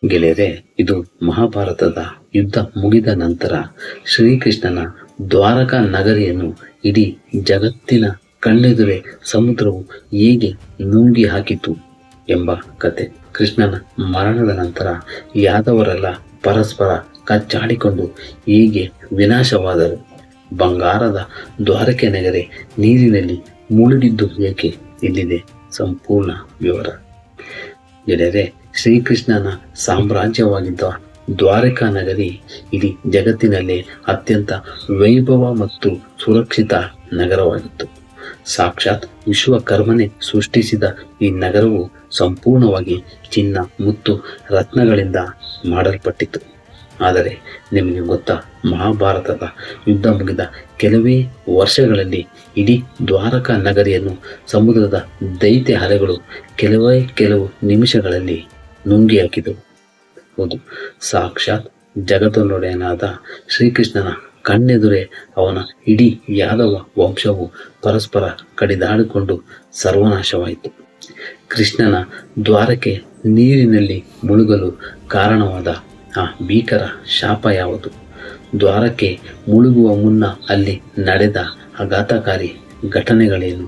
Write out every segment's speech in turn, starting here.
ಗೆಳೆಯರೆ, ಇದು ಮಹಾಭಾರತದ ಯುದ್ಧ ಮುಗಿದ ನಂತರ ಶ್ರೀಕೃಷ್ಣನ ದ್ವಾರಕಾ ನಗರಿಯನ್ನು ಇಡೀ ಜಗತ್ತಿನ ಕಣ್ಣೆದುರೇ ಸಮುದ್ರವು ಹೇಗೆ ನುಂಗಿ ಹಾಕಿತು ಎಂಬ ಕತೆ. ಕೃಷ್ಣನ ಮರಣದ ನಂತರ ಯಾದವರೆಲ್ಲ ಪರಸ್ಪರ ಕಚ್ಚಾಡಿಕೊಂಡು ಹೇಗೆ ವಿನಾಶವಾದರು, ಬಂಗಾರದ ದ್ವಾರಕೆ ನಗರಿ ನೀರಿನಲ್ಲಿ ಮುಳುಗಿದ್ದು ಏಕೆ, ಇಲ್ಲಿದೆ ಸಂಪೂರ್ಣ ವಿವರ. ಗೆಳೆಯರೆ, ಶ್ರೀಕೃಷ್ಣನ ಸಾಮ್ರಾಜ್ಯವಾಗಿದ್ದ ದ್ವಾರಕಾ ನಗರಿ ಇಡೀ ಜಗತ್ತಿನಲ್ಲೇ ಅತ್ಯಂತ ವೈಭವ ಮತ್ತು ಸುರಕ್ಷಿತ ನಗರವಾಗಿತ್ತು. ಸಾಕ್ಷಾತ್ ವಿಶ್ವಕರ್ಮನೆ ಸೃಷ್ಟಿಸಿದ ಈ ನಗರವು ಸಂಪೂರ್ಣವಾಗಿ ಚಿನ್ನ ಮತ್ತು ರತ್ನಗಳಿಂದ ಮಾಡಲ್ಪಟ್ಟಿತು. ಆದರೆ ನಿಮಗೆ ಗೊತ್ತಾ, ಮಹಾಭಾರತದ ಯುದ್ಧ ಮುಗಿದ ಕೆಲವೇ ವರ್ಷಗಳಲ್ಲಿ ಇಡೀ ದ್ವಾರಕಾ ನಗರಿಯನ್ನು ಸಮುದ್ರದ ದೈತ್ಯ ಅಲೆಗಳು ಕೆಲವು ನಿಮಿಷಗಳಲ್ಲಿ ನುಂಗಿ ಹಾಕಿದವು. ಹೌದು, ಸಾಕ್ಷಾತ್ ಜಗತ್ತನ್ನೊಡೆಯನಾದ ಶ್ರೀಕೃಷ್ಣನ ಕಣ್ಣೆದುರೇ ಅವನ ಇಡೀ ಯಾದವ ವಂಶವು ಪರಸ್ಪರ ಕಡಿದಾಡಿಕೊಂಡು ಸರ್ವನಾಶವಾಯಿತು. ಕೃಷ್ಣನ ದ್ವಾರಕೆ ನೀರಿನಲ್ಲಿ ಮುಳುಗಲು ಕಾರಣವಾದ ಆ ಭೀಕರ ಶಾಪ ಯಾವುದು? ದ್ವಾರಕೆ ಮುಳುಗುವ ಮುನ್ನ ಅಲ್ಲಿ ನಡೆದ ಆಘಾತಕಾರಿ ಘಟನೆಗಳೇನು?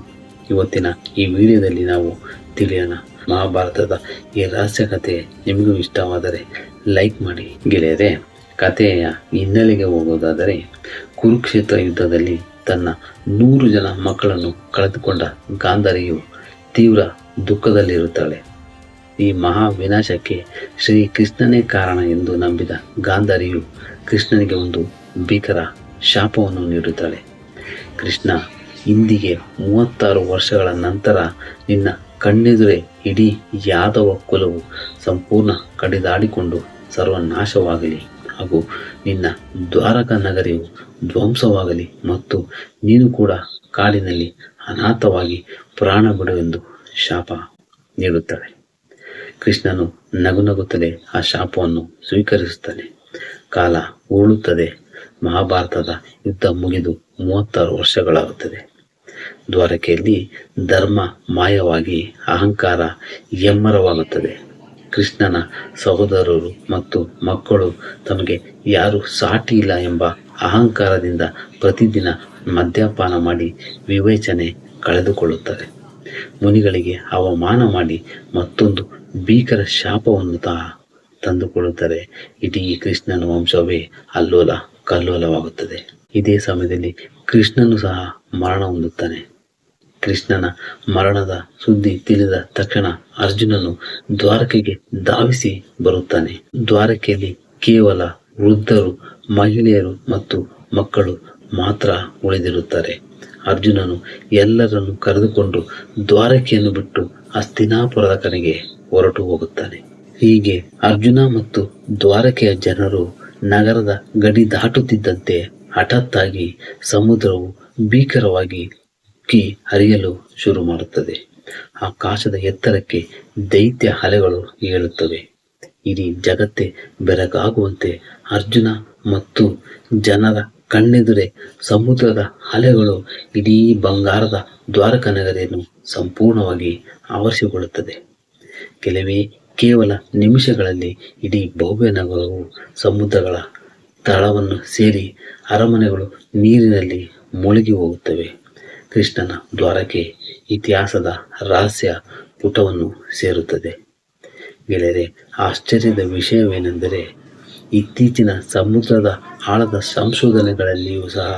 ಇವತ್ತಿನ ಈ ವಿಡಿಯೋದಲ್ಲಿ ನಾವು ತಿಳಿಯೋಣ. ಮಹಾಭಾರತದ ಈ ರಹಸ್ಯ ಕಥೆ ನಿಮಗೂ ಇಷ್ಟವಾದರೆ ಲೈಕ್ ಮಾಡಿ. ಗೆಳೆಯರೆ, ಕಥೆಯ ಹಿನ್ನೆಲೆಗೆ ಹೋಗೋದಾದರೆ, ಕುರುಕ್ಷೇತ್ರ ಯುದ್ಧದಲ್ಲಿ ತನ್ನ 100 ಜನ ಮಕ್ಕಳನ್ನು ಕಳೆದುಕೊಂಡ ಗಾಂಧಾರಿಯು ತೀವ್ರ ದುಃಖದಲ್ಲಿರುತ್ತಾಳೆ. ಈ ಮಹಾ ವಿನಾಶಕ್ಕೆ ಶ್ರೀ ಕೃಷ್ಣನೇ ಕಾರಣ ಎಂದು ನಂಬಿದ ಗಾಂಧಾರಿಯು ಕೃಷ್ಣನಿಗೆ ಒಂದು ಭೀಕರ ಶಾಪವನ್ನು ನೀಡುತ್ತಾಳೆ. ಕೃಷ್ಣ, ಇಂದಿಗೆ 36 ವರ್ಷಗಳ ನಂತರ ನಿನ್ನ ಕಣ್ಣೆದುರೇ ಇಡೀ ಯಾದವ ಕುಲವು ಸಂಪೂರ್ಣ ಕಡಿದಾಡಿಕೊಂಡು ಸರ್ವನಾಶವಾಗಲಿ, ಹಾಗೂ ನಿನ್ನ ದ್ವಾರಕಾ ನಗರಿಯು ಧ್ವಂಸವಾಗಲಿ, ಮತ್ತು ನೀನು ಕೂಡ ಕಾಡಿನಲ್ಲಿ ಅನಾಥವಾಗಿ ಪ್ರಾಣ ಬಿಡುವೆಂದು ಶಾಪ ನೀಡುತ್ತಾಳೆ. ಕೃಷ್ಣನು ನಗುನಗುತ್ತಲೇ ಆ ಶಾಪವನ್ನು ಸ್ವೀಕರಿಸುತ್ತಾನೆ. ಕಾಲ ಉರುಳುತ್ತದೆ. ಮಹಾಭಾರತದ ಯುದ್ಧ ಮುಗಿದು 36 ವರ್ಷಗಳಾಗುತ್ತದೆ. ದ್ವಾರಕೆಯಲ್ಲಿ ಧರ್ಮ ಮಾಯವಾಗಿ ಅಹಂಕಾರ ಎಮ್ಮರವಾಗುತ್ತದೆ. ಕೃಷ್ಣನ ಸಹೋದರರು ಮತ್ತು ಮಕ್ಕಳು ತಮಗೆ ಯಾರು ಸಾಟಿ ಇಲ್ಲ ಎಂಬ ಅಹಂಕಾರದಿಂದ ಪ್ರತಿದಿನ ಮದ್ಯಪಾನ ಮಾಡಿ ವಿವೇಚನೆ ಕಳೆದುಕೊಳ್ಳುತ್ತಾರೆ. ಮುನಿಗಳಿಗೆ ಅವಮಾನ ಮಾಡಿ ಮತ್ತೊಂದು ಭೀಕರ ಶಾಪವನ್ನು ತಂದುಕೊಳ್ಳುತ್ತಾರೆ. ಇಡೀ ಕೃಷ್ಣನ ವಂಶವೇ ಅಲ್ಲೋಲ ಕಲ್ಲೋಲವಾಗುತ್ತದೆ. ಇದೇ ಸಮಯದಲ್ಲಿ ಕೃಷ್ಣನು ಸಹ ಮರಣ ಹೊಂದುತ್ತಾನೆ. ಕೃಷ್ಣನ ಮರಣದ ಸುದ್ದಿ ತಿಳಿದ ತಕ್ಷಣ ಅರ್ಜುನನು ದ್ವಾರಕೆಗೆ ಧಾವಿಸಿ ಬರುತ್ತಾನೆ. ದ್ವಾರಕೆಯಲ್ಲಿ ಕೇವಲ ವೃದ್ಧರು, ಮಹಿಳೆಯರು ಮತ್ತು ಮಕ್ಕಳು ಮಾತ್ರ ಉಳಿದಿರುತ್ತಾರೆ. ಅರ್ಜುನನು ಎಲ್ಲರನ್ನು ಕರೆದುಕೊಂಡು ದ್ವಾರಕೆಯನ್ನು ಬಿಟ್ಟು ಹಸ್ತಿನಾಪುರದ ಕಡೆಗೆ ಹೊರಟು ಹೋಗುತ್ತಾನೆ. ಹೀಗೆ ಅರ್ಜುನ ಮತ್ತು ದ್ವಾರಕೆಯ ಜನರು ನಗರದ ಗಡಿ ದಾಟುತ್ತಿದ್ದಂತೆ ಹಠಾತ್ತಾಗಿ ಸಮುದ್ರವು ಭೀಕರವಾಗಿ ಹರಿಯಲು ಶುರು ಮಾಡುತ್ತದೆ. ಆಕಾಶದ ಎತ್ತರಕ್ಕೆ ದೈತ್ಯ ಅಲೆಗಳು ಏಳುತ್ತವೆ. ಇಡೀ ಜಗತ್ತೇ ಬೆರಗಾಗುವಂತೆ ಅರ್ಜುನ ಮತ್ತು ಜನರ ಕಣ್ಣೆದುರೇ ಸಮುದ್ರದ ಅಲೆಗಳು ಇಡೀ ಬಂಗಾರದ ದ್ವಾರಕಾ ನಗರಿಯನ್ನು ಸಂಪೂರ್ಣವಾಗಿ ಆವರಿಸಿಕೊಳ್ಳುತ್ತದೆ. ಕೇವಲ ನಿಮಿಷಗಳಲ್ಲಿ ಇಡೀ ಭವ್ಯ ನಗರವು ಸಮುದ್ರಗಳ ತಳವನ್ನು ಸೇರಿ ಅರಮನೆಗಳು ನೀರಿನಲ್ಲಿ ಮುಳುಗಿ ಹೋಗುತ್ತವೆ. ಕೃಷ್ಣನ ದ್ವಾರಕೆ ಇತಿಹಾಸದ ರಹಸ್ಯ ಪುಟವನ್ನು ಸೇರುತ್ತದೆ. ಗೆಳೆಯರೆ, ಆಶ್ಚರ್ಯದ ವಿಷಯವೇನೆಂದರೆ, ಇತ್ತೀಚಿನ ಸಮುದ್ರದ ಆಳದ ಸಂಶೋಧನೆಗಳಲ್ಲಿಯೂ ಸಹ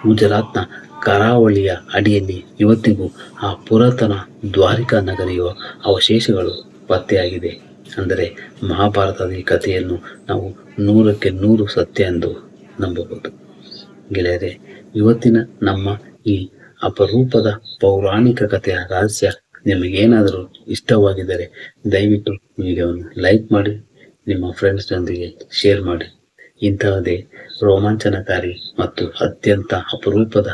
ಗುಜರಾತ್ನ ಕರಾವಳಿಯ ಅಡಿಯಲ್ಲಿ ಇವತ್ತಿಗೂ ಆ ಪುರಾತನ ದ್ವಾರಕಾ ನಗರಿಯ ಅವಶೇಷಗಳು ಪತ್ತೆಯಾಗಿದೆ. ಅಂದರೆ ಮಹಾಭಾರತದ ಈ ಕಥೆಯನ್ನು ನಾವು 100ಕ್ಕೆ 100 ಸತ್ಯ ಎಂದು ನಂಬಬಹುದು. ಗೆಳೆಯರೆ, ಇವತ್ತಿನ ನಮ್ಮ ಈ ಅಪರೂಪದ ಪೌರಾಣಿಕ ಕಥೆಯ ರಹಸ್ಯ ನಿಮಗೇನಾದರೂ ಇಷ್ಟವಾಗಿದ್ದರೆ ದಯವಿಟ್ಟು ವಿಡಿಯೋವನ್ನು ಲೈಕ್ ಮಾಡಿ, ನಿಮ್ಮ ಫ್ರೆಂಡ್ಸ್ನೊಂದಿಗೆ ಶೇರ್ ಮಾಡಿ. ಇಂತಹದೇ ರೋಮಾಂಚನಕಾರಿ ಮತ್ತು ಅತ್ಯಂತ ಅಪರೂಪದ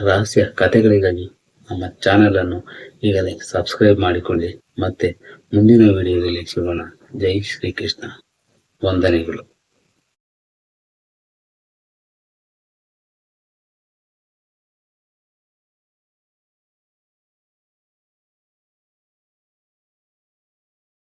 ರಹಸ್ಯ ಕಥೆಗಳಿಗಾಗಿ ನಮ್ಮ ಚಾನಲನ್ನು ಈಗಲೇ ಸಬ್ಸ್ಕ್ರೈಬ್ ಮಾಡಿಕೊಳ್ಳಿ. ಮತ್ತೆ ಮುಂದಿನ ವಿಡಿಯೋದಲ್ಲಿ ಸಿಗೋಣ. ಜೈ ಶ್ರೀಕೃಷ್ಣ. ವಂದನೆಗಳು.